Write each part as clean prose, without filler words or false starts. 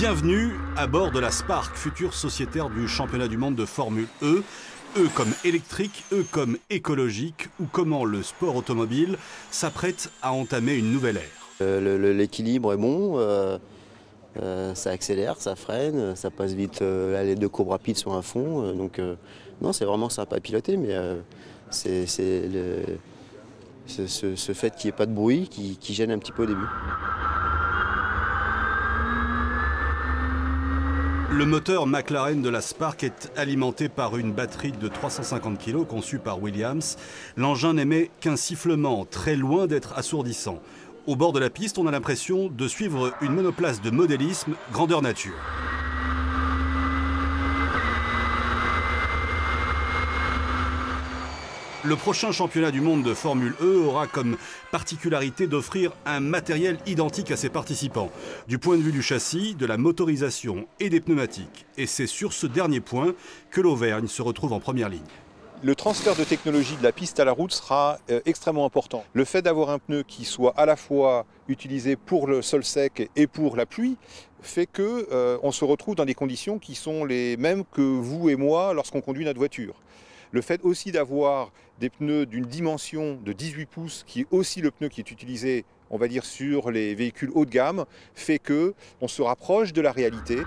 Bienvenue à bord de la Spark, future sociétaire du championnat du monde de Formule E. E comme électrique, E comme écologique, ou comment le sport automobile s'apprête à entamer une nouvelle ère. L'équilibre est bon, ça accélère, ça freine, ça passe vite, les deux courbes rapides sont à fond, non, c'est vraiment sympa à piloter, mais c'est ce fait qu'il n'y ait pas de bruit qui gêne un petit peu au début. Le moteur McLaren de la Spark est alimenté par une batterie de 350 kg conçue par Williams. L'engin n'émet qu'un sifflement, très loin d'être assourdissant. Au bord de la piste, on a l'impression de suivre une monoplace de modélisme grandeur nature. Le prochain championnat du monde de Formule E aura comme particularité d'offrir un matériel identique à ses participants, du point de vue du châssis, de la motorisation et des pneumatiques. Et c'est sur ce dernier point que l'Auvergne se retrouve en première ligne. Le transfert de technologie de la piste à la route sera extrêmement important. Le fait d'avoir un pneu qui soit à la fois utilisé pour le sol sec et pour la pluie fait qu'on se retrouve dans des conditions qui sont les mêmes que vous et moi lorsqu'on conduit notre voiture. Le fait aussi d'avoir des pneus d'une dimension de 18 pouces, qui est aussi le pneu qui est utilisé, on va dire, sur les véhicules haut de gamme, fait qu'on se rapproche de la réalité.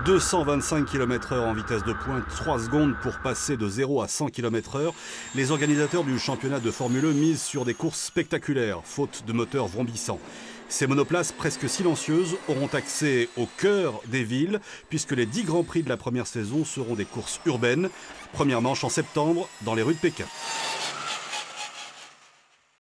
225 km/h en vitesse de pointe, 3 secondes pour passer de 0 à 100 km/h. Les organisateurs du championnat de Formule E misent sur des courses spectaculaires, faute de moteurs vrombissants. Ces monoplaces presque silencieuses auront accès au cœur des villes, puisque les 10 Grands Prix de la première saison seront des courses urbaines. Première manche en septembre dans les rues de Pékin.